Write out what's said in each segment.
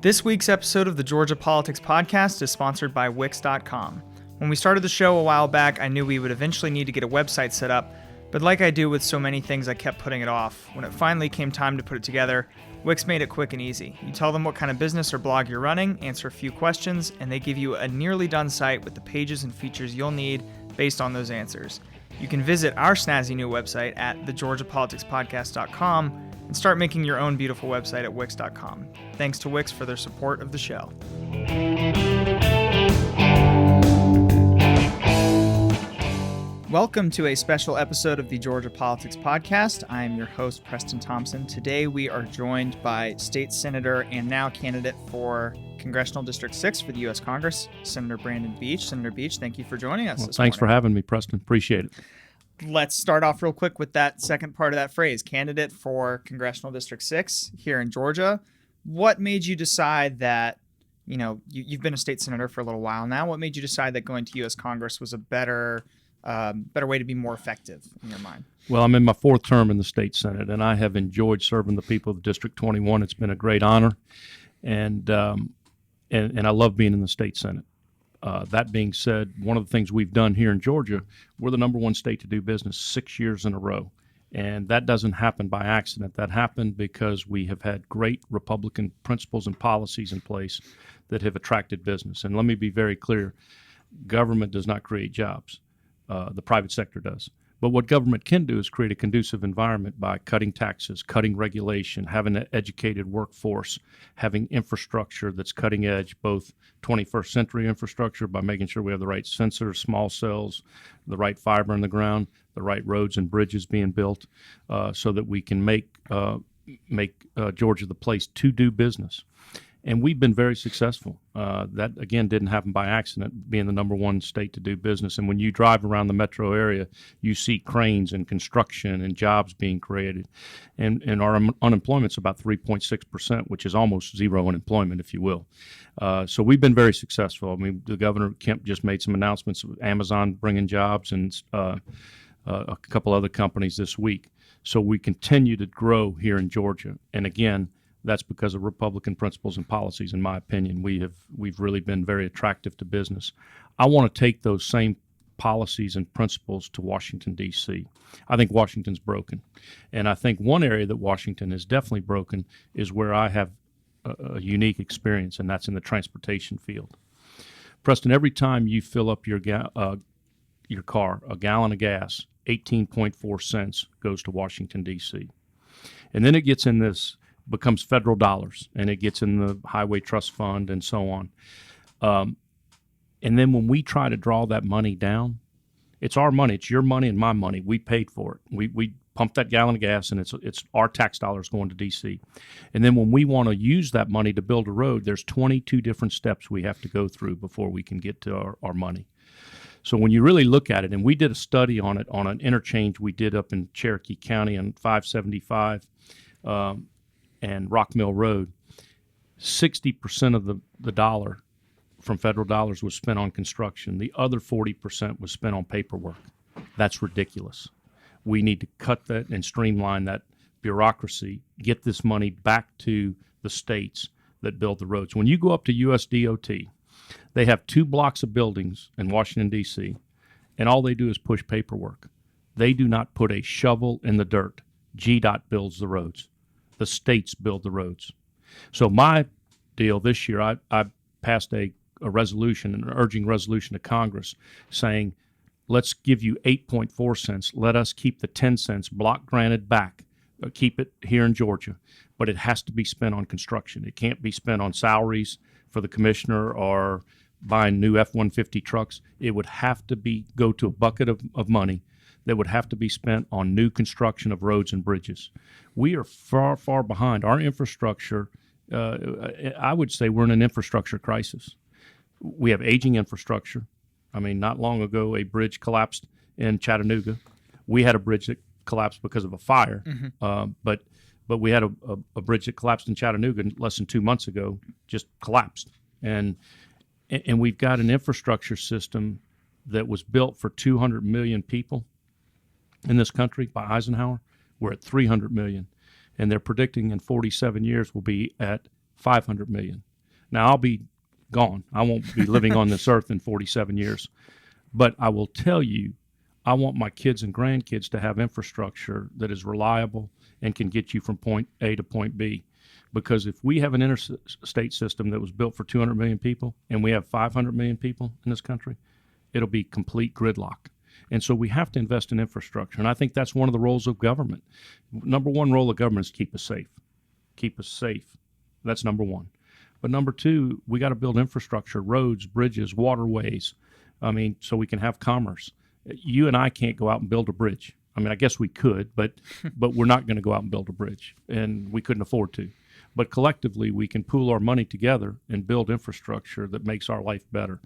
This week's episode of the Georgia Politics Podcast is sponsored by Wix.com. When we started the show a while back, I knew we would eventually need to get a website set up, but like I do with so many things, I kept putting it off. When it finally came time to put it together, Wix made it quick and easy. You tell them what kind of business or blog you're running, answer a few questions, and they give you a nearly done site with the pages and features you'll need based on those answers. You can visit our snazzy new website at thegeorgiapoliticspodcast.com and start making your own beautiful website at Wix.com. Thanks to Wix for their support of the show. Welcome to a special episode of the Georgia Politics Podcast. I am your host, Preston Thompson. Today we are joined by State Senator and now candidate for Congressional District 6 for the U.S. Congress, Senator Brandon Beach. Senator Beach, thank you for joining us this Thanks morning. for having me, Preston. Appreciate it. Let's start off real quick with that second part of that phrase, candidate for Congressional District 6 here in Georgia. What made you decide that, you've been a state senator for a little while now. What made you decide that going to U.S. Congress was a better way to be more effective in your mind? Well, I'm in my fourth term in the state Senate, and I have enjoyed serving the people of District 21. It's been a great honor, and I love being in the state Senate. That being said, one of the things we've done here in Georgia, we're the number one state to do business 6 years in a row. And that doesn't happen by accident. That happened because we have had great Republican principles and policies in place that have attracted business. And let me be very clear, government does not create jobs. The private sector does. But what government can do is create a conducive environment by cutting taxes, cutting regulation, having an educated workforce, having infrastructure that's cutting edge, both 21st century infrastructure by making sure we have the right sensors, small cells, the right fiber in the ground, the right roads and bridges being built, so that we can make Georgia the place to do business. And we've been very successful. That, again, didn't happen by accident, being the number one state to do business. And when you drive around the metro area, you see cranes and construction and jobs being created. And our unemployment's about 3.6%, which is almost zero unemployment, if you will. So we've been very successful. I mean, the Governor Kemp just made some announcements of Amazon bringing jobs and a couple other companies this week. So we continue to grow here in Georgia. And again, that's because of Republican principles and policies, in my opinion. We've really been very attractive to business. I want to take those same policies and principles to Washington, D.C. I think Washington's broken. And I think one area that Washington is definitely broken is where I have a unique experience, and that's in the transportation field. Preston, every time you fill up your car, a gallon of gas, 18.4 cents goes to Washington, D.C. And then it becomes federal dollars, and it gets in the Highway Trust Fund and so on. And then when we try to draw that money down, it's our money, it's your money and my money. We paid for it. We pump that gallon of gas, and it's our tax dollars going to D.C. And then when we want to use that money to build a road, there's 22 different steps we have to go through before we can get to our money. So when you really look at it, and we did a study on it on an interchange we did up in Cherokee County on 575, and Rock Mill Road, 60% of the dollar from federal dollars was spent on construction. The other 40% was spent on paperwork. That's ridiculous. We need to cut that and streamline that bureaucracy, get this money back to the states that build the roads. When you go up to USDOT, they have 2 blocks of buildings in Washington, D.C., and all they do is push paperwork. They do not put a shovel in the dirt. GDOT builds the roads. The states build the roads. So my deal this year, I passed a resolution, an urging resolution to Congress saying, let's give you 8.4 cents. Let us keep the 10 cents block granted back. Keep it here in Georgia. But it has to be spent on construction. It can't be spent on salaries for the commissioner or buying new F-150 trucks. It would have to go to a bucket of money that would have to be spent on new construction of roads and bridges. We are far, far behind. Our infrastructure, I would say we're in an infrastructure crisis. We have aging infrastructure. I mean, not long ago, a bridge collapsed in Chattanooga. We had a bridge that collapsed because of a fire, but we had a bridge that collapsed in Chattanooga less than 2 months ago, just collapsed. And we've got an infrastructure system that was built for 200 million people in this country by Eisenhower. We're at 300 million, and they're predicting in 47 years we'll be at 500 million. Now, I'll be gone. I won't be living on this earth in 47 years. But I will tell you, I want my kids and grandkids to have infrastructure that is reliable and can get you from point A to point B. Because if we have an interstate system that was built for 200 million people and we have 500 million people in this country, it'll be complete gridlock. And so we have to invest in infrastructure. And I think that's one of the roles of government. Number one role of government is keep us safe. Keep us safe. That's number one. But number two, we got to build infrastructure, roads, bridges, waterways. So we can have commerce. You and I can't go out and build a bridge. I guess we could, but we're not going to go out and build a bridge, and we couldn't afford to. But collectively, we can pool our money together and build infrastructure that makes our life better.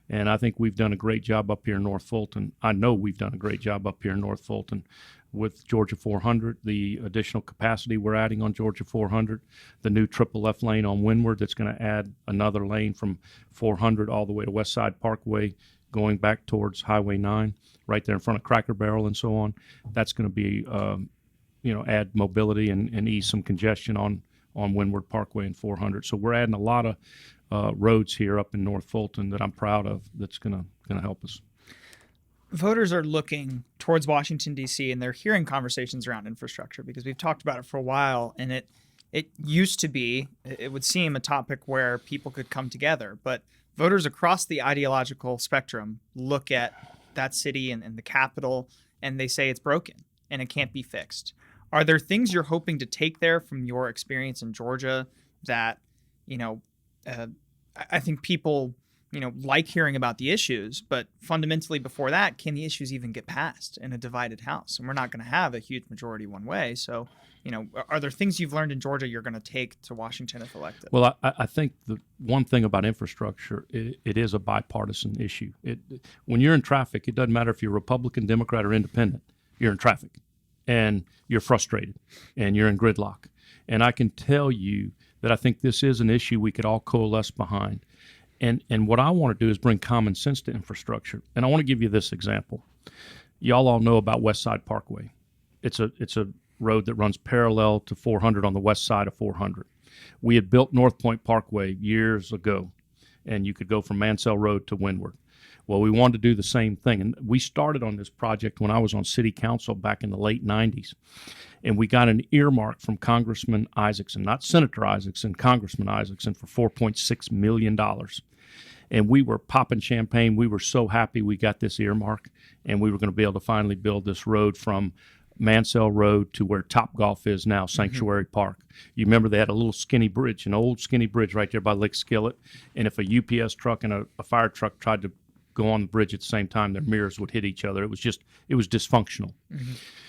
And I think we've done a great job up here in North Fulton. I know we've done a great job up here in North Fulton with Georgia 400, the additional capacity we're adding on Georgia 400, the new triple left lane on Windward that's going to add another lane from 400 all the way to West Side Parkway, going back towards Highway 9, right there in front of Cracker Barrel and so on. That's going to be, add mobility and ease some congestion on Windward Parkway and 400. So we're adding a lot of roads here up in North Fulton that I'm proud of that's going to help us. Voters are looking towards Washington, D.C., and they're hearing conversations around infrastructure because we've talked about it for a while, and it used to be, it would seem, a topic where people could come together. But voters across the ideological spectrum look at that city and the capital, and they say it's broken and it can't be fixed. Are there things you're hoping to take there from your experience in Georgia that, I think people, like hearing about the issues, but fundamentally before that, can the issues even get passed in a divided House? And we're not going to have a huge majority one way. So, are there things you've learned in Georgia you're going to take to Washington if elected? Well, I think the one thing about infrastructure, it is a bipartisan issue. When you're in traffic, it doesn't matter if you're Republican, Democrat, or Independent. You're in traffic, and you're frustrated, and you're in gridlock. And I can tell you that I think this is an issue we could all coalesce behind. And what I want to do is bring common sense to infrastructure. And I want to give you this example. Y'all all know about West Side Parkway. It's a road that runs parallel to 400 on the west side of 400. We had built North Point Parkway years ago, and you could go from Mansell Road to Windward. Well, we wanted to do the same thing. And we started on this project when I was on city council back in the late 90s. And we got an earmark from Congressman Isaacson, not Senator Isaacson, Congressman Isaacson, for $4.6 million. And we were popping champagne. We were so happy we got this earmark, and we were going to be able to finally build this road from Mansell Road to where Topgolf is now, Sanctuary Park. You remember they had a little skinny bridge, an old skinny bridge right there by Lake Skillet. And if a UPS truck and a fire truck tried to go on the bridge at the same time, their mirrors would hit each other. It was dysfunctional.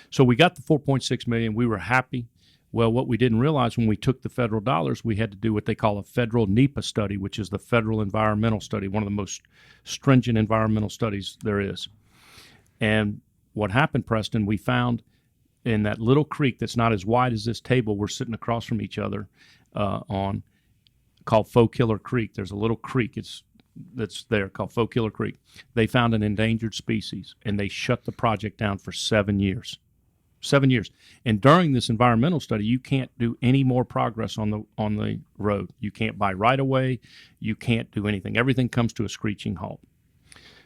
So we got the $4.6 million. We were happy. Well, what we didn't realize when we took the federal dollars, we had to do what they call a federal NEPA study, which is the federal environmental study, one of the most stringent environmental studies there is. And what happened, Preston, we found in that little creek that's not as wide as this table we're sitting across from each other on, called Faux Killer Creek. There's a little creek that's there called Faux Killer Creek. They found an endangered species, and they shut the project down for 7 years. 7 years. And during this environmental study, you can't do any more progress on the road. You can't buy right away. You can't do anything. Everything comes to a screeching halt.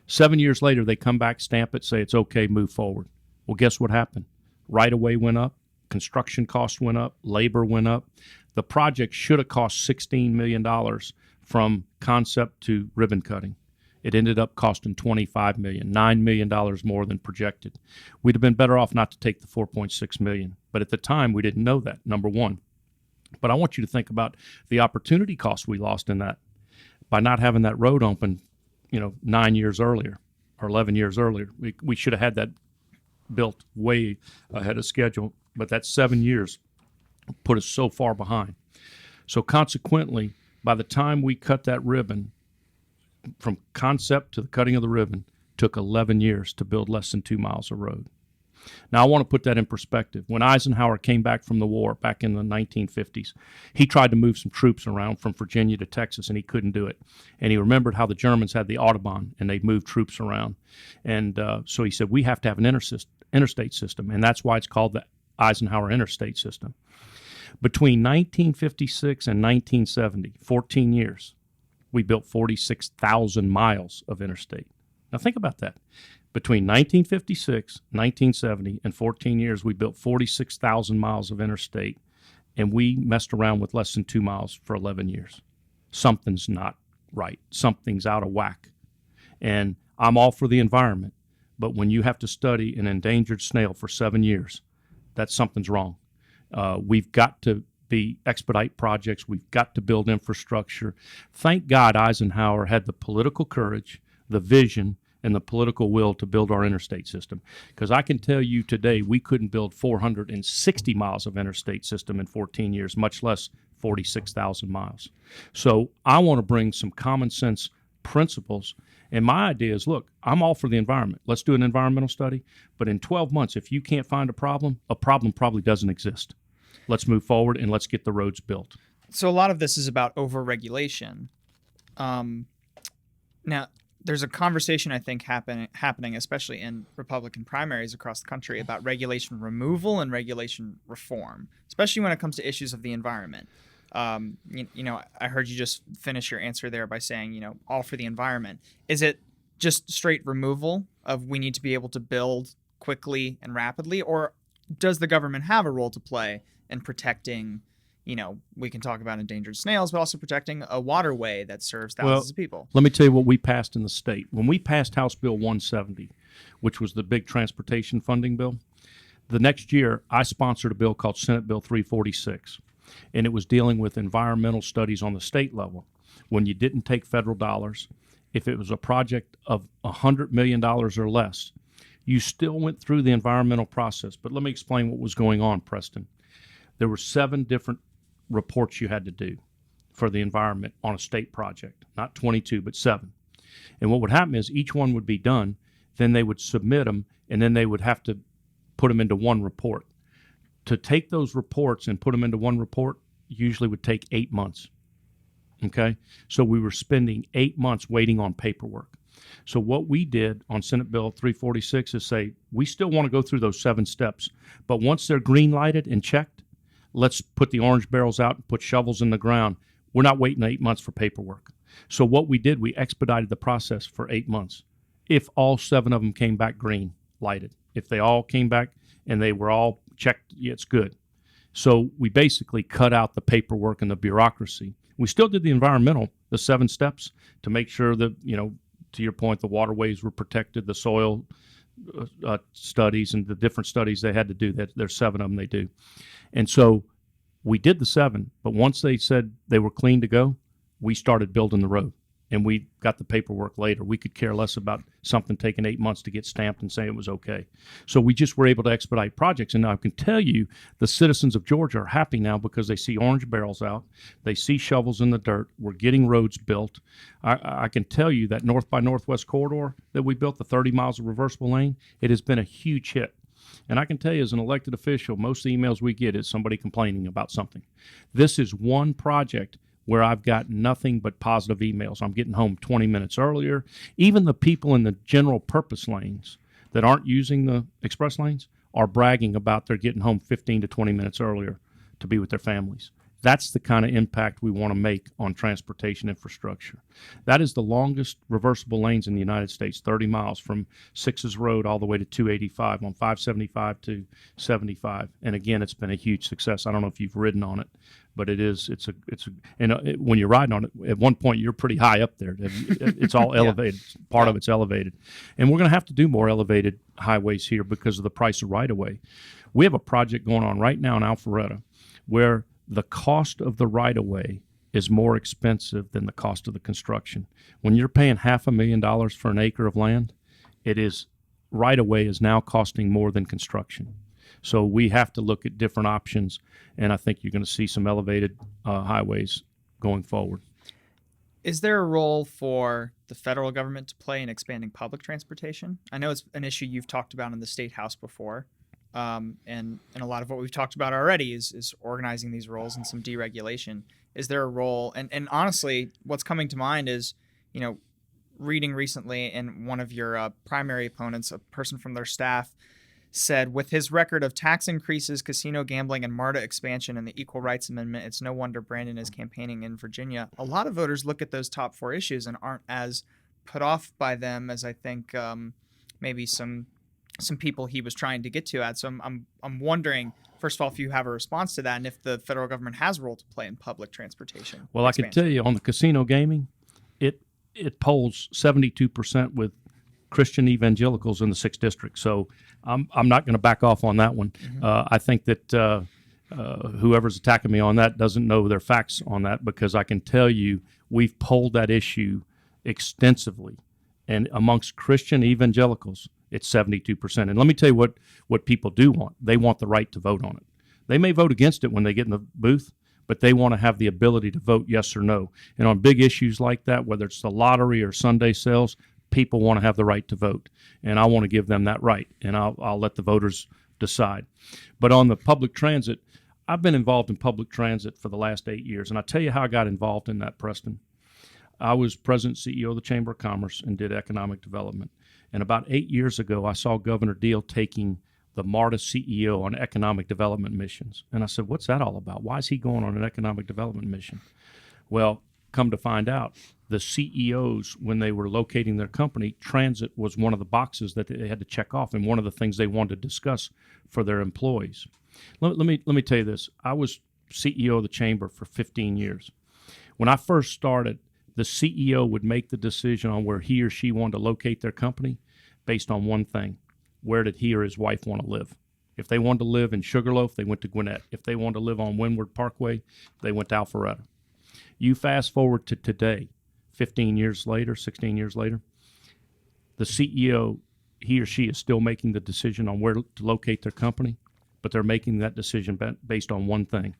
7 years later, they come back, stamp it, say it's okay, move forward. Well, guess what happened? Right away went up. Construction costs went up. Labor went up. The project should have cost $16 million from concept to ribbon cutting. It ended up costing $25 million, $9 million more than projected. We'd have been better off not to take the $4.6 million. But at the time, we didn't know that, number one. But I want you to think about the opportunity cost we lost in that by not having that road open, 9 years earlier or 11 years earlier. We should have had that built way ahead of schedule. But that 7 years put us so far behind. So consequently, by the time we cut that ribbon, from concept to the cutting of the ribbon, took 11 years to build less than 2 miles of road. Now, I want to put that in perspective. When Eisenhower came back from the war back in the 1950s, he tried to move some troops around from Virginia to Texas, and he couldn't do it. And he remembered how the Germans had the Autobahn, and they moved troops around. And so he said, we have to have an interstate system, and that's why it's called the Eisenhower Interstate System. Between 1956 and 1970, 14 years, we built 46,000 miles of interstate. Now think about that. Between 1956, 1970, and 14 years, we built 46,000 miles of interstate, and we messed around with less than 2 miles for 11 years. Something's not right. Something's out of whack. And I'm all for the environment, but when you have to study an endangered snail for 7 years, something's wrong. We've got to expedite projects. We've got to build infrastructure. Thank God Eisenhower had the political courage, the vision, and the political will to build our interstate system. Because I can tell you today, we couldn't build 460 miles of interstate system in 14 years, much less 46,000 miles. So I want to bring some common sense principles. And my idea is, look, I'm all for the environment. Let's do an environmental study. But in 12 months, if you can't find a problem probably doesn't exist. Let's move forward and let's get the roads built. So a lot of this is about over-regulation. Now, there's a conversation, I think, happening, especially in Republican primaries across the country, about regulation removal and regulation reform, especially when it comes to issues of the environment. I heard you just finish your answer there by saying, all for the environment. Is it just straight removal of we need to be able to build quickly and rapidly, or does the government have a role to play in protecting, we can talk about endangered snails, but also protecting a waterway that serves thousands of people? Let me tell you what we passed in the state. When we passed House Bill 170, which was the big transportation funding bill, the next year I sponsored a bill called Senate Bill 346. And it was dealing with environmental studies on the state level. When you didn't take federal dollars, if it was a project of $100 million or less, you still went through the environmental process. But let me explain what was going on, Preston. There were 7 different reports you had to do for the environment on a state project, not 22, but 7. And what would happen is each one would be done, then they would submit them, and then they would have to put them into one report. To take those reports and put them into one report usually would take 8 months. Okay? So we were spending 8 months waiting on paperwork. So what we did on Senate Bill 346 is say, we still want to go through those 7 steps, but once they're green lighted and checked, let's put the orange barrels out and put shovels in the ground. We're not waiting 8 months for paperwork. So what we did, we expedited the process for 8 months. If all 7 of them came back green lighted, if they all came back and they were all checked, yeah, it's good. So we basically cut out the paperwork and the bureaucracy. We still did the environmental, the 7 steps, to make sure that, to your point, the waterways were protected, the soil studies and the different studies they had to do. There's 7 of them they do. And so we did the 7, but once they said they were clean to go, we started building the road. And we got the paperwork later. We could care less about something taking 8 months to get stamped and say it was okay. So we just were able to expedite projects. And I can tell you the citizens of Georgia are happy now because they see orange barrels out. They see shovels in the dirt. We're getting roads built. I can tell you that North by Northwest corridor that we built, the 30 miles of reversible lane, it has been a huge hit. And I can tell you as an elected official, most of the emails we get is somebody complaining about something. This is one project where I've got nothing but positive emails. I'm getting home 20 minutes earlier. Even the people in the general purpose lanes that aren't using the express lanes are bragging about they're getting home 15 to 20 minutes earlier to be with their families. That's the kind of impact we want to make on transportation infrastructure. That is the longest reversible lanes in the United States, 30 miles from Sixes Road all the way to 285 on 575 to 75. And again, it's been a huge success. I don't know if you've ridden on it, but when you're riding on it, at one point you're pretty high up there. It's all elevated. Part of it's elevated. And we're going to have to do more elevated highways here because of the price of right-of-way. We have a project going on right now in Alpharetta where the cost of the right-of-way is more expensive than the cost of the construction. When you're paying $500,000 for an acre of land, right-of-way is now costing more than construction. So we have to look at different options, and I think you're going to see some elevated highways going forward. Is there a role for the federal government to play in expanding public transportation? I know it's an issue you've talked about in the State House before. And a lot of what we've talked about already is organizing these roles and some deregulation. Is there a role? And honestly, what's coming to mind is, reading recently in one of your primary opponents, a person from their staff said, with his record of tax increases, casino gambling, and MARTA expansion and the Equal Rights Amendment, it's no wonder Brandon is campaigning in Virginia. A lot of voters look at those top 4 issues and aren't as put off by them as I think maybe some people he was trying to get to at. So I'm wondering, first of all, if you have a response to that, and if the federal government has a role to play in public transportation. Well, expansion. I can tell you on the casino gaming, it polls 72% with Christian evangelicals in the 6th district. So I'm not going to back off on that one. Mm-hmm. I think that whoever's attacking me on that doesn't know their facts on that, because I can tell you we've polled that issue extensively, and amongst Christian evangelicals, it's 72%. And let me tell you what people do want. They want the right to vote on it. They may vote against it when they get in the booth, but they want to have the ability to vote yes or no. And on big issues like that, whether it's the lottery or Sunday sales, people want to have the right to vote. And I want to give them that right, and I'll let the voters decide. But on the public transit, I've been involved in public transit for the last 8 years, and I'll tell you how I got involved in that, Preston. I was president and CEO of the Chamber of Commerce and did economic development. And about 8 years ago, I saw Governor Deal taking the MARTA CEO on economic development missions. And I said, what's that all about? Why is he going on an economic development mission? Well, come to find out, the CEOs, when they were locating their company, transit was one of the boxes that they had to check off, and one of the things they wanted to discuss for their employees. Let me tell you this. I was CEO of the Chamber for 15 years. When I first started, the CEO would make the decision on where he or she wanted to locate their company based on one thing: where did he or his wife want to live? If they wanted to live in Sugarloaf, they went to Gwinnett. If they wanted to live on Windward Parkway, they went to Alpharetta. You fast forward to today, 15 years later, 16 years later, the CEO, he or she is still making the decision on where to locate their company, but they're making that decision based on one thing: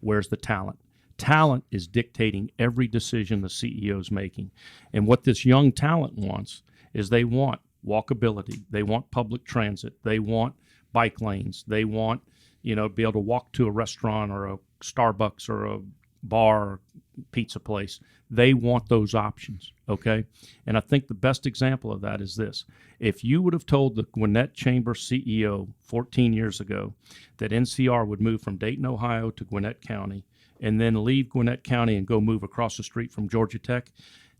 where's the talent? Talent is dictating every decision the CEO is making. And what this young talent wants is they want walkability. They want public transit. They want bike lanes. They want, to be able to walk to a restaurant or a Starbucks or a bar or pizza place. They want those options, okay? And I think the best example of that is this. If you would have told the Gwinnett Chamber CEO 14 years ago that NCR would move from Dayton, Ohio to Gwinnett County and then leave Gwinnett County and go move across the street from Georgia Tech,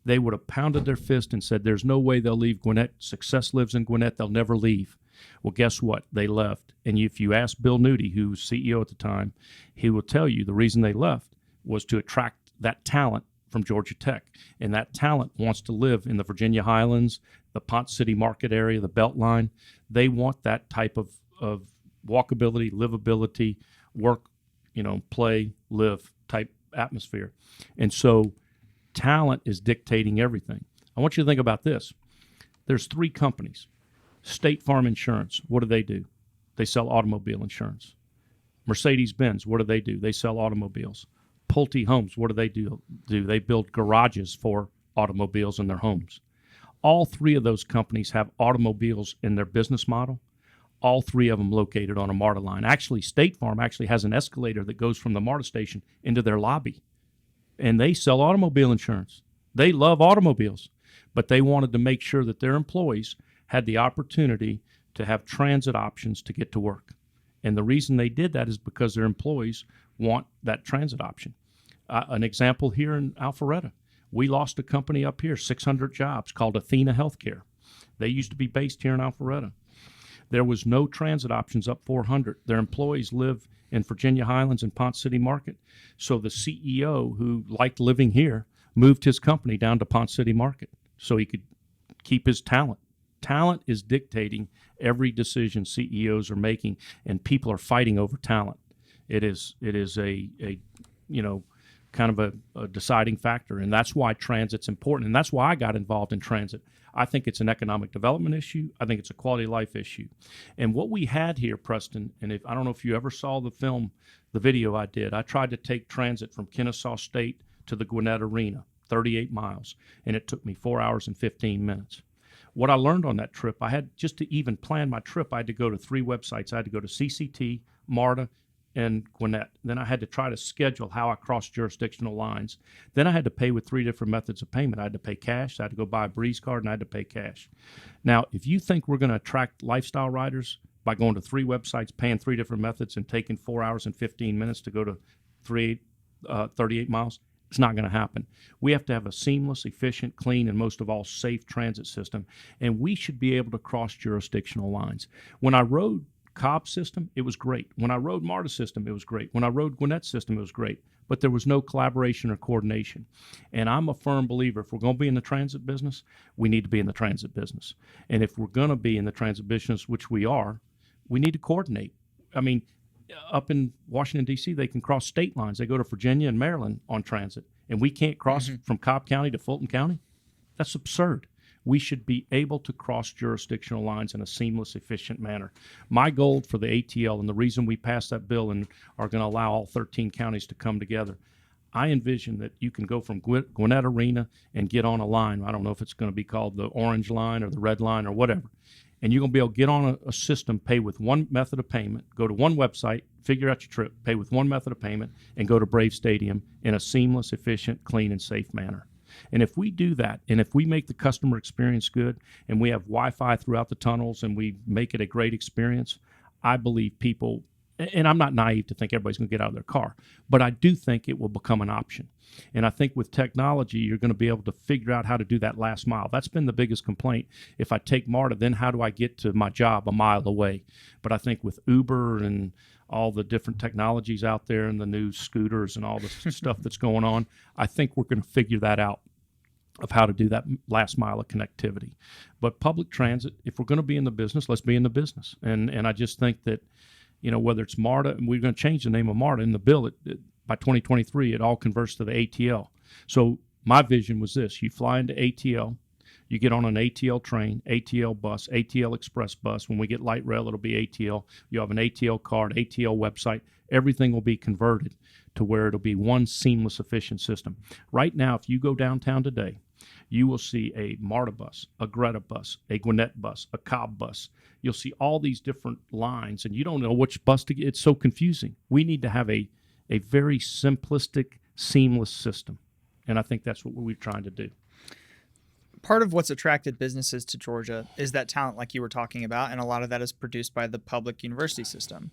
they would have pounded their fist and said, there's no way they'll leave Gwinnett. Success lives in Gwinnett. They'll never leave. Well, guess what? They left. And if you ask Bill Nudie, who was CEO at the time, he will tell you the reason they left was to attract that talent from Georgia Tech. And that talent wants to live in the Virginia Highlands, the Ponce City market area, the Beltline. They want that type of walkability, livability, work, play, live type atmosphere. And so talent is dictating everything. I want you to think about this. There's 3 companies. State Farm Insurance, what do? They sell automobile insurance. Mercedes-Benz, what do? They sell automobiles. Pulte Homes, what do? They build garages for automobiles in their homes. All 3 of those companies have automobiles in their business model. All 3 of them located on a MARTA line. Actually, State Farm actually has an escalator that goes from the MARTA station into their lobby. And they sell automobile insurance. They love automobiles, but they wanted to make sure that their employees had the opportunity to have transit options to get to work. And the reason they did that is because their employees want that transit option. An example here in Alpharetta, we lost a company up here, 600 jobs, called Athena Healthcare. They used to be based here in Alpharetta. There was no transit options up 400. Their employees live in Virginia Highlands and Ponce City Market. So the CEO, who liked living here, moved his company down to Ponce City Market so he could keep his talent. Talent is dictating every decision CEOs are making, and people are fighting over talent. It is a kind of a deciding factor, and that's why transit's important, and that's why I got involved in transit. I think it's an economic development issue. I think it's a quality of life issue. And what we had here, Preston, and I don't know if you ever saw the video I did, I tried to take transit from Kennesaw State to the Gwinnett Arena, 38 miles, and it took me 4 hours and 15 minutes. What I learned on that trip, I had just to even plan my trip, I had to go to 3 websites. I had to go to CCT, MARTA, and Gwinnett. Then I had to try to schedule how I crossed jurisdictional lines. Then I had to pay with 3 different methods of payment. I had to pay cash, I had to go buy a Breeze card, and I had to pay cash. Now, if you think we're going to attract lifestyle riders by going to 3 websites, paying 3 different methods, and taking 4 hours and 15 minutes to go to 38 miles. It's not going to happen. We have to have a seamless, efficient, clean, and most of all, safe transit system, and we should be able to cross jurisdictional lines. When I rode Cobb's system, it was great. When I rode Marta's system, it was great. When I rode Gwinnett's system, it was great. But there was no collaboration or coordination. And I'm a firm believer, if we're going to be in the transit business, we need to be in the transit business. And if we're going to be in the transit business, which we are, we need to coordinate. I mean, up in Washington, D.C., they can cross state lines. They go to Virginia and Maryland on transit, and we can't cross from Cobb County to Fulton County? That's absurd. We should be able to cross jurisdictional lines in a seamless, efficient manner. My goal for the ATL, and the reason we passed that bill and are going to allow all 13 counties to come together, I envision that you can go from Gwinnett Arena and get on a line. I don't know if it's going to be called the orange line or the red line or whatever. And you're going to be able to get on a system, pay with one method of payment, go to one website, figure out your trip, pay with one method of payment, and go to Brave Stadium in a seamless, efficient, clean, and safe manner. And if we do that, and if we make the customer experience good, and we have Wi-Fi throughout the tunnels, and we make it a great experience, I believe people, and I'm not naive to think everybody's going to get out of their car, but I do think it will become an option. And I think with technology, you're going to be able to figure out how to do that last mile. That's been the biggest complaint. If I take MARTA, then how do I get to my job a mile away? But I think with Uber and all the different technologies out there and the new scooters and all the stuff that's going on, I think we're going to figure that out of how to do that last mile of connectivity. But public transit, if we're going to be in the business, let's be in the business. And I just think that, you know, whether it's MARTA, and we're going to change the name of MARTA in the bill, by 2023, it all converts to the ATL. So my vision was this: you fly into ATL, you get on an ATL train, ATL bus, ATL express bus. When we get light rail, it'll be ATL. You have an ATL card, ATL website. Everything will be converted to where it'll be one seamless, efficient system. Right now, if you go downtown today, you will see a MARTA bus, a Greta bus, a Gwinnett bus, a Cobb bus. You'll see all these different lines, and you don't know which bus to get. It's so confusing. We need to have a very simplistic, seamless system. And I think that's what we're trying to do. Part of what's attracted businesses to Georgia is that talent like you were talking about, and a lot of that is produced by the public university system.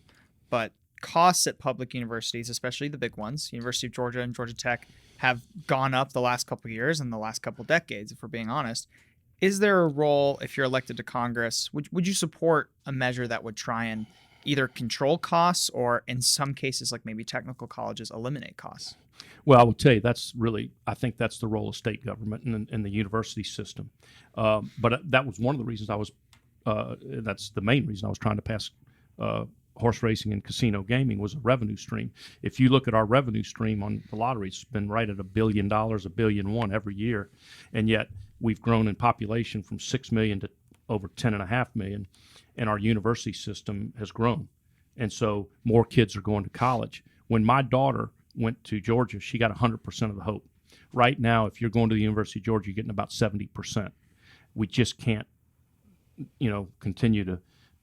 But costs at public universities, especially the big ones, University of Georgia and Georgia Tech, have gone up the last couple of years and the last couple of decades, if we're being honest. Is there a role, if you're elected to Congress, would you support a measure that would try and either control costs or, in some cases, like maybe technical colleges, eliminate costs? Well, I will tell you, I think that's the role of state government and the university system. But that was one of the reasons that's the main reason I was trying to pass horse racing and casino gaming, was a revenue stream. If you look at our revenue stream on the lottery, it's been right at $1 billion, $1.1 billion every year. And yet we've grown in population from 6 million to over 10.5 million. And our university system has grown. And so more kids are going to college. When my daughter went to Georgia, she got 100% of the hope. Right now, if you're going to the University of Georgia, you're getting about 70%. We just can't, continue to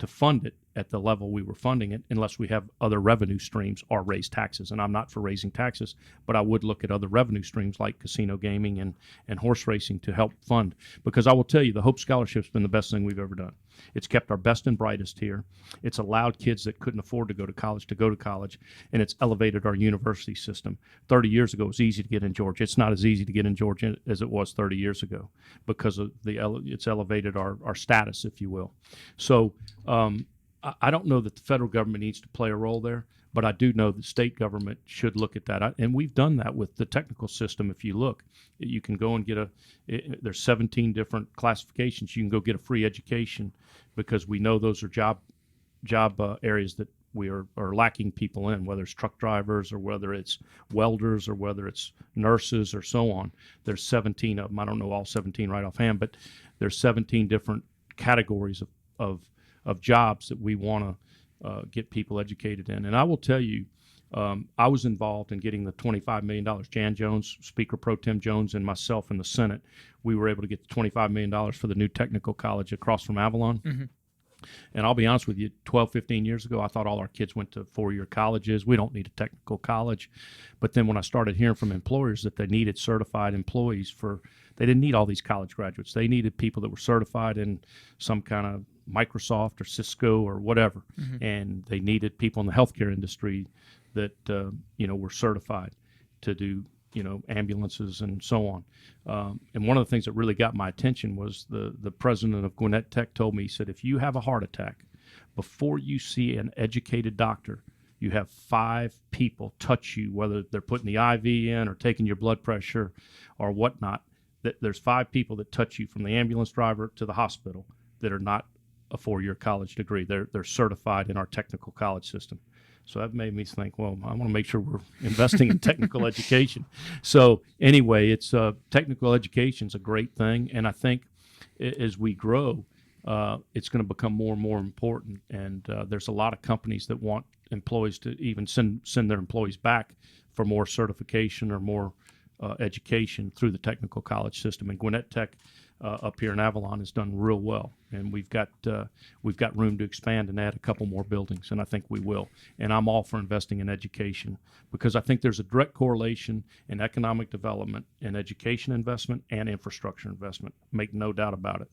fund it at the level we were funding it unless we have other revenue streams or raise taxes. And I'm not for raising taxes, but I would look at other revenue streams like casino gaming and horse racing to help fund. Because I will tell you, the Hope Scholarship's been the best thing we've ever done. It's kept our best and brightest here. It's allowed kids that couldn't afford to go to college, and it's elevated our university system. 30 years ago, it was easy to get in Georgia. It's not as easy to get in Georgia as it was 30 years ago because of it's elevated our status, if you will. So I don't know that the federal government needs to play a role there, but I do know that state government should look at that. And we've done that with the technical system. If you look, you can go and there's 17 different classifications. You can go get a free education because we know those are job areas that we are lacking people in, whether it's truck drivers or whether it's welders or whether it's nurses or so on. There's 17 of them. I don't know all 17 right offhand, but there's 17 different categories of jobs that we want to get people educated in. And I will tell you, I was involved in getting the $25 million. Jan Jones, Speaker Pro Tem Jones, and myself in the Senate, we were able to get the $25 million for the new technical college across from Avalon. Mm-hmm. And I'll be honest with you, 12, 15 years ago, I thought all our kids went to four-year colleges. We don't need a technical college. But then when I started hearing from employers that they needed certified employees they didn't need all these college graduates. They needed people that were certified in some kind of Microsoft or Cisco or whatever, and they needed people in the healthcare industry that were certified to do ambulances and so on. And one of the things that really got my attention was the president of Gwinnett Tech told me, he said, if you have a heart attack, before you see an educated doctor, you have 5 people touch you, whether they're putting the IV in or taking your blood pressure or whatnot. There's 5 people that touch you from the ambulance driver to the hospital that are not a 4-year college degree. They're certified in our technical college system. So that made me think, well, I want to make sure we're investing in technical education. So anyway, it's technical education is a great thing, and I think as we grow, it's going to become more and more important. And there's a lot of companies that want employees to even send their employees back for more certification or more education through the technical college system. And Gwinnett Tech up here in Avalon has done real well, and we've got room to expand and add a couple more buildings, and I think we will. And I'm all for investing in education because I think there's a direct correlation in economic development and education investment and infrastructure investment. Make no doubt about it.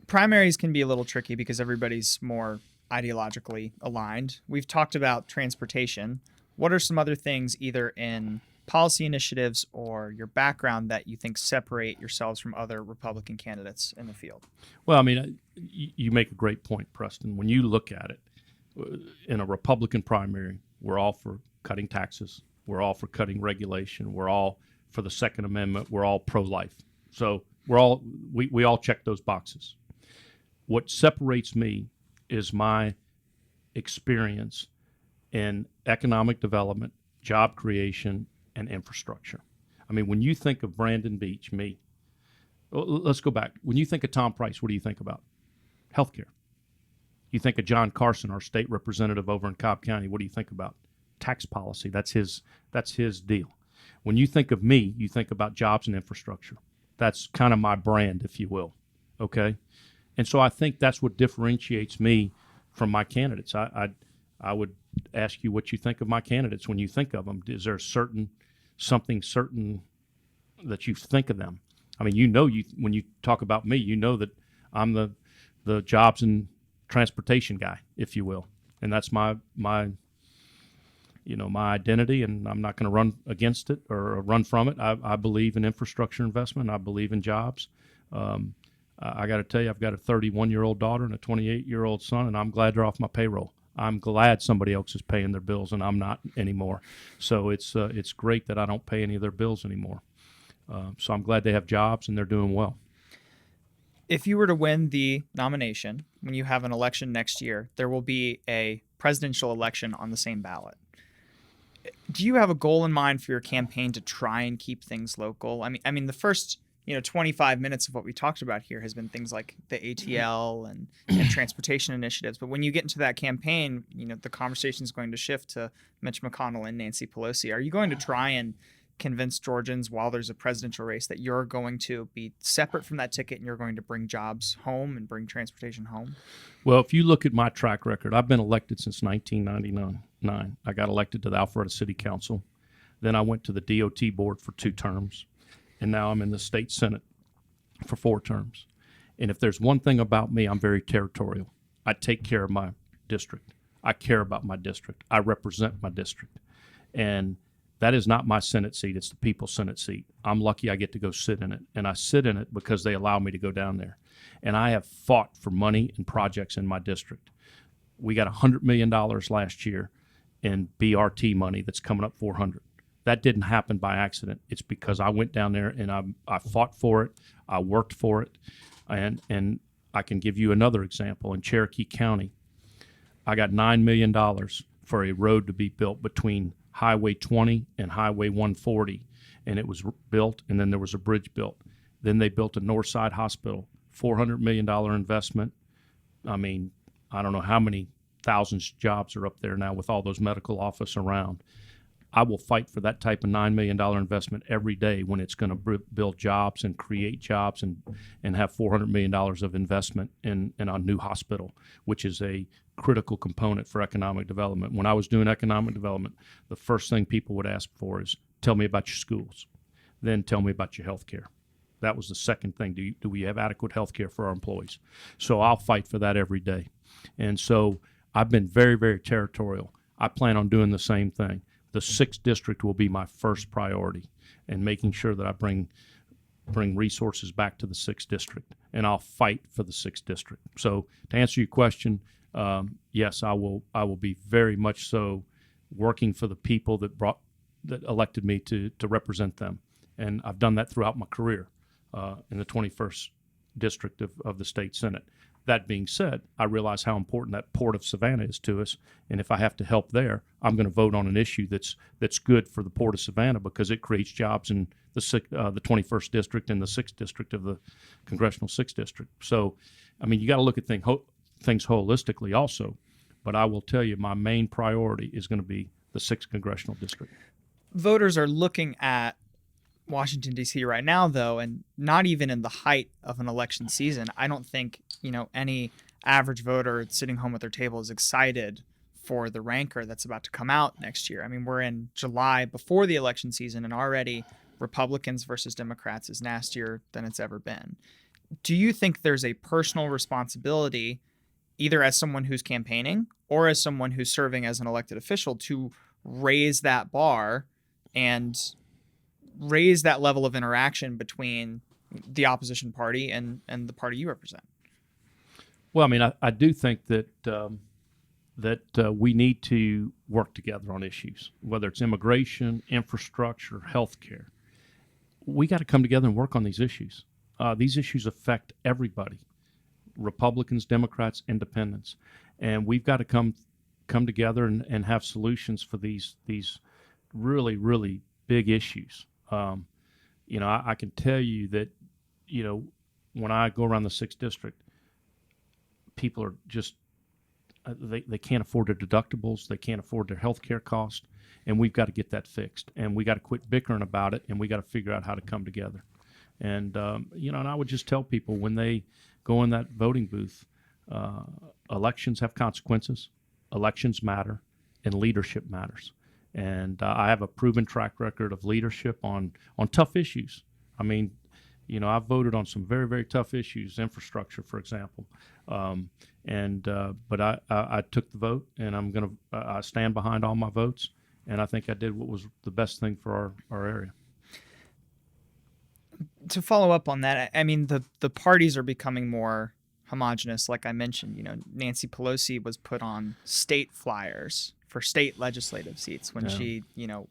Primaries can be a little tricky because everybody's more ideologically aligned. We've talked about transportation. What are some other things, either in policy initiatives or your background, that you think separate yourselves from other Republican candidates in the field? Well, I mean, you make a great point, Preston. When you look at it, in a Republican primary, we're all for cutting taxes. We're all for cutting regulation. We're all for the Second Amendment. We're all pro-life. So we all check those boxes. What separates me is my experience in economic development, job creation, and infrastructure. I mean, when you think of Brandon Beach, me, let's go back. When you think of Tom Price, what do you think about? Healthcare. You think of John Carson, our state representative over in Cobb County, what do you think about? Tax policy. That's his deal. When you think of me, you think about jobs and infrastructure. That's kind of my brand, if you will. Okay? And so I think that's what differentiates me from my candidates. I would ask you what you think of my candidates when you think of them. Is there something certain that you think of them? I mean, when you talk about me, you know that I'm the jobs and transportation guy, if you will, and that's my identity, and I'm not going to run against it or run from it. I believe in infrastructure investment. I believe in jobs. I got to tell you, I've got a 31-year-old daughter and a 28-year-old son, and I'm glad they're off my payroll. I'm glad somebody else is paying their bills and I'm not anymore. So it's great that I don't pay any of their bills anymore. So I'm glad they have jobs and they're doing well. If you were to win the nomination, when you have an election next year, there will be a presidential election on the same ballot. Do you have a goal in mind for your campaign to try and keep things local? I mean, the first 25 minutes of what we talked about here has been things like the ATL and transportation initiatives. But when you get into that campaign, the conversation is going to shift to Mitch McConnell and Nancy Pelosi. Are you going to try and convince Georgians while there's a presidential race that you're going to be separate from that ticket and you're going to bring jobs home and bring transportation home? Well, if you look at my track record, I've been elected since 1999. I got elected to the Alpharetta City Council. Then I went to the DOT board for 2 terms. And now I'm in the state Senate for 4 terms. And if there's one thing about me, I'm very territorial. I take care of my district. I care about my district. I represent my district. And that is not my Senate seat. It's the people's Senate seat. I'm lucky I get to go sit in it. And I sit in it because they allow me to go down there. And I have fought for money and projects in my district. We got $100 million last year in BRT money that's coming up $400. That didn't happen by accident. It's because I went down there and I fought for it. I worked for it. And I can give you another example. In Cherokee County, I got $9 million for a road to be built between Highway 20 and Highway 140. And it was built, and then there was a bridge built. Then they built a Northside Hospital, $400 million investment. I mean, I don't know how many thousands of jobs are up there now with all those medical office around. I will fight for that type of $9 million investment every day when it's going to build jobs and create jobs and have $400 million of investment in a new hospital, which is a critical component for economic development. When I was doing economic development, the first thing people would ask for is, tell me about your schools, then tell me about your health care. That was the second thing. Do we have adequate health care for our employees? So I'll fight for that every day. And so I've been very, very territorial. I plan on doing the same thing. The 6th district will be my first priority, and making sure that I bring resources back to the 6th district, and I'll fight for the 6th district. So to answer your question, yes, I will be very much so working for the people that elected me to represent them, and I've done that throughout my career in the 21st district of the state Senate. That being said, I realize how important that Port of Savannah is to us, and if I have to help there, I'm going to vote on an issue that's good for the Port of Savannah, because it creates jobs in the 21st district and the 6th district of the Congressional 6th district. So, I mean, you got to look at things holistically also, but I will tell you my main priority is going to be the 6th Congressional district. Voters are looking at Washington, D.C. right now, though, and not even in the height of an election season. I don't think, any average voter sitting home at their table is excited for the ranker that's about to come out next year. I mean, we're in July before the election season, and already Republicans versus Democrats is nastier than it's ever been. Do you think there's a personal responsibility, either as someone who's campaigning or as someone who's serving as an elected official, to raise that bar and raise that level of interaction between the opposition party and the party you represent? Well, I mean, I do think that we need to work together on issues, whether it's immigration, infrastructure, healthcare. We got to come together and work on these issues. These issues affect everybody, Republicans, Democrats, Independents, and we've got to come together and have solutions for these really, really big issues. I can tell you that, when I go around the 6th district, people are just, they can't afford their deductibles. They can't afford their health care cost. And we've got to get that fixed. And we got to quit bickering about it. And we got to figure out how to come together. And, and I would just tell people when they go in that voting booth, elections have consequences. Elections matter. And leadership matters. And I have a proven track record of leadership on tough issues. I mean, I've voted on some very, very tough issues, infrastructure, for example. But I took the vote, and I stand behind all my votes, and I think I did what was the best thing for our area. To follow up on that, I mean, the parties are becoming more homogenous. Like I mentioned, Nancy Pelosi was put on state flyers for state legislative seats when she,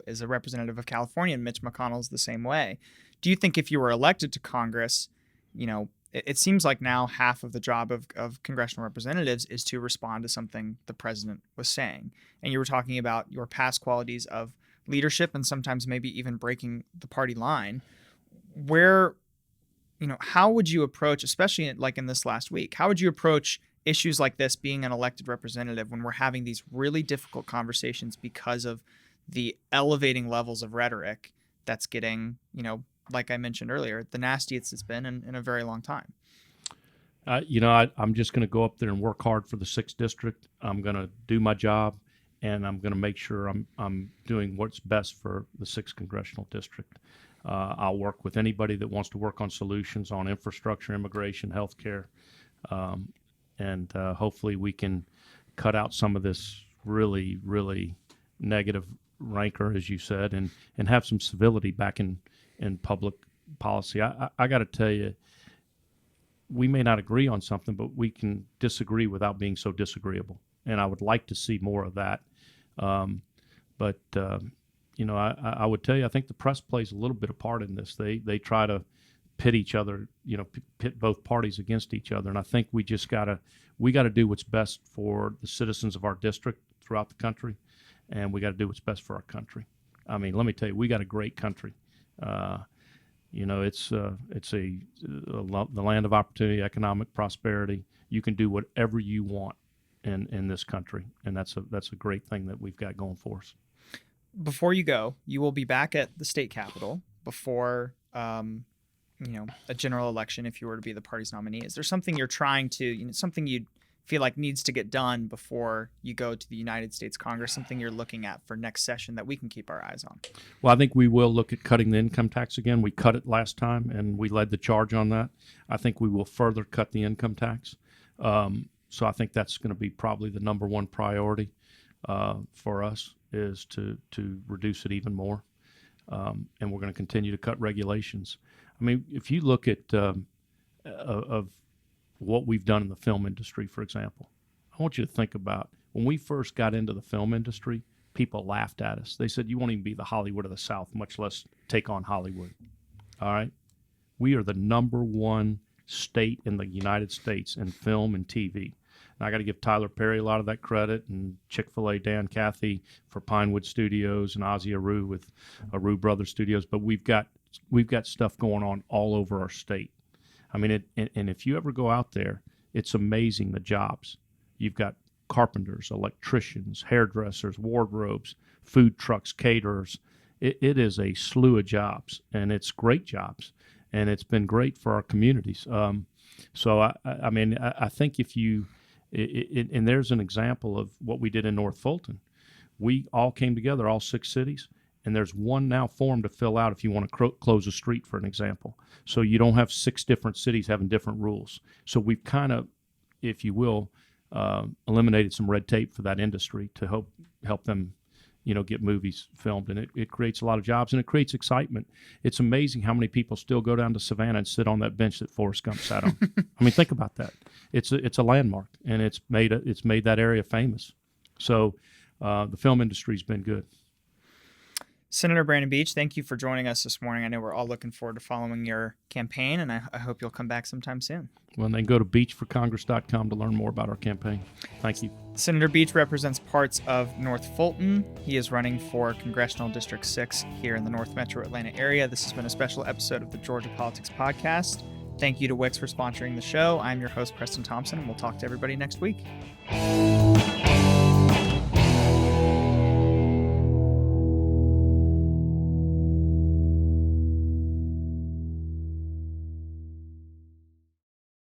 is a representative of California, and Mitch McConnell's the same way. Do you think if you were elected to Congress, it seems like now half of the job of congressional representatives is to respond to something the president was saying? And you were talking about your past qualities of leadership and sometimes maybe even breaking the party line. How would you approach, especially like in this last week, how would you approach issues like this, being an elected representative, when we're having these really difficult conversations because of the elevating levels of rhetoric that's getting, like I mentioned earlier, the nastiest it's been in a very long time? I'm just going to go up there and work hard for the 6th district. I'm going to do my job, and I'm going to make sure I'm doing what's best for the 6th congressional district. I'll work with anybody that wants to work on solutions on infrastructure, immigration, healthcare, and hopefully we can cut out some of this really, really negative rancor, as you said, and have some civility back in public policy. I got to tell you, we may not agree on something, but we can disagree without being so disagreeable. And I would like to see more of that. But I would tell you, I think the press plays a little bit of part in this. They try to pit each other, pit both parties against each other. And I think we got to do what's best for the citizens of our district throughout the country, and we got to do what's best for our country. I mean, let me tell you, we got a great country. It's the land of opportunity, economic prosperity. You can do whatever you want in this country, and that's a great thing that we've got going for us. Before you go, you will be back at the state capitol before a general election if you were to be the party's nominee. Is there something you're trying to, something you'd feel like needs to get done before you go to the United States Congress, something you're looking at for next session that we can keep our eyes on? Well, I think we will look at cutting the income tax again. We cut it last time, and we led the charge on that. I think we will further cut the income tax. So I think that's going to be probably the number one priority for us, is to reduce it even more. And we're going to continue to cut regulations. I mean, if you look at of what we've done in the film industry, for example, I want you to think about when we first got into the film industry, people laughed at us. They said, you won't even be the Hollywood of the South, much less take on Hollywood. All right? We are the number one state in the United States in film and TV. And I got to give Tyler Perry a lot of that credit, and Chick-fil-A Dan Cathy for Pinewood Studios, and Ozzie Aru with Aru Brothers Studios. But we've got stuff going on all over our state. I mean, and if you ever go out there, it's amazing the jobs. You've got carpenters, electricians, hairdressers, wardrobes, food trucks, caterers. It is a slew of jobs, and it's great jobs, and it's been great for our communities. So I mean, I think if you and there's an example of what we did in North Fulton. We all came together, all 6 cities, and there's one now form to fill out if you want to close a street, for an example. So you don't have 6 different cities having different rules. So we've kind of, if you will, eliminated some red tape for that industry to help them, get movies filmed, and it creates a lot of jobs, and it creates excitement. It's amazing how many people still go down to Savannah and sit on that bench that Forrest Gump sat on. I mean, think about that. It's a landmark, and it's made that area famous. So the film industry's been good. Senator Brandon Beach, thank you for joining us this morning. I know we're all looking forward to following your campaign, and I hope you'll come back sometime soon. Well, then go to beachforcongress.com to learn more about our campaign. Thank you. Senator Beach represents parts of North Fulton. He is running for Congressional District 6 here in the North Metro Atlanta area. This has been a special episode of the Georgia Politics Podcast. Thank you to Wix for sponsoring the show. I'm your host, Preston Thompson, and we'll talk to everybody next week.